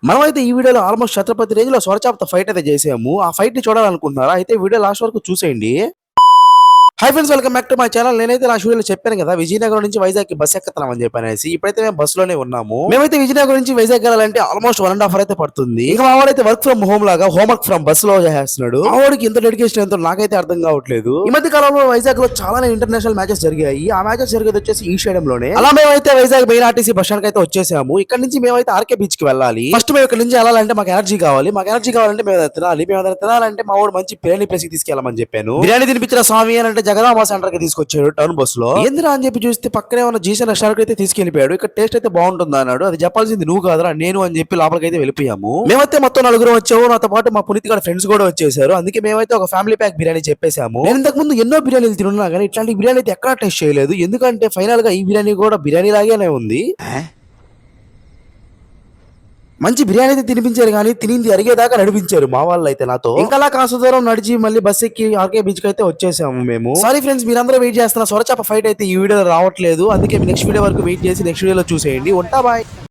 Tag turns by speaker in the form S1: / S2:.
S1: మనమైతే ఈ వీడియోలో ఆల్మోస్ట్ ఛత్రపతి రేంజ్ లో సొరచాపతో ఫైట్ అయితే చేసాము. ఆ ఫైట్ ని చూడాలనుకుంటున్నారా? అయితే వీడియో లాస్ట్ వరకు చూసేయండి. Hi friends, welcome back to my channel. నేనైతే లాస్ట్ వీడియోలో చెప్పాను కదా, విజయనగరం నుంచి వైజాగ్ కి బస్ ఎక్కుతామని చెప్పనేసి. ఇప్పుడైతే మేము బస్ లోనే ఉన్నాము. మేమైతే విజయనగరం నుంచి వైజాగ్ వెళ్ళాలంటే ఆల్మోస్ట్ 1.5 అవర్ అయితే పడుతుంది. ఇక మా వాడైతే వర్క్ ఫ్రమ్ హోమ్ లాగా హోంవర్క్ ఫ్రమ్ బస్ లో చేస్తున్నాడు. మా వాడికి ఇంత డెడికేషన్ ఎంతో నాకైతే అర్థం కావట్లేదు. ఈ మధ్య కాలంలో వైజాగ్ లో చాలా ఇంటర్నేషనల్ మ్యాచెస్ జరిగాయి. ఆ మ్యాచెస్ జరిగేది వచ్చేసి ఈ స్టేడియం లోనే. అలా మేమైతే Vizag main RTC bus stand అయితే వచ్చేసాము. ఇక్కడ నుంచి మేమైతే ఆర్కే బీచ్ కి వెళ్ళాలి. ఫస్ట్ మేము ఇక్కడ నుంచి వెళ్ళాలంటే మాకు ఎనర్జీ కావాలి. మాకు ఎనర్జీ కావాలంటే మేము ఏదైనా తినాలి. మేము ఏదైనా తినాలంటే మా వాడు మంచి బిర్యానీ ప్లేస్ కి తీసుకెళ్ళమని చెప్పాను. బిర్యానీ తినిపించిన స్వామి అని అంటే జగదాంబ సెంటర్ కి తీసుకొచ్చాడు టౌన్ బస్ లో. ఏందిరా అని చెప్పి చూస్తే పక్కనే ఉన్న జీసన్ రెస్టారెంట్ అయితే తీసుకెళ్లిపోయాడు. ఇక్కడ టేస్ట్ అయితే బాగుంటుంది అన్నాడు. అది చెప్పాల్సింది నువ్వు కాదురా నేను అని చెప్పి లోపలికి అయితే వెళ్ళిపోయాము. మేమైతే మొత్తం నలుగురు వచ్చాము. నాతో పాటు మా పునీత్ గారి ఫ్రెండ్స్ కూడా వచ్చేసారు. అందుకే మేమైతే ఒక ఫ్యామిలీ ప్యాక్ బిర్యానీ చెప్పేసాము. నేను ఇంతకు ముందు ఎన్నో బిర్యానీలు తిన్నా కానీ ఇట్లాంటి బిర్యానీ అయితే ఎక్కడా టేస్ట్ చేయలేదు. ఎందుకంటే ఫైనల్ గా ఈ బిర్యానీ కూడా బిర్యానీ లాగానే ఉంది. మంచి బిర్యానీ అయితే తినిపించారు కానీ తినింది అరిగేదాకా నడిపించారు మా వాళ్ళు అయితే నాతో. ఇంకా కాస్త దూరం నడిచి మళ్ళీ బస్ ఎక్కి ఆర్కే బీచ్ కి అయితే వచ్చేసాము మేము. సారీ ఫ్రెండ్స్, మీరందరూ వెయిట్ చేస్తున్న సొరచాప ఫైట్ అయితే ఈ వీడియోలో రావట్లేదు. అందుకే నెక్స్ట్ వీడియో వరకు వెయిట్ చేసి నెక్స్ట్ వీడియోలో చూసేయండి. ఉంటా బాయ్.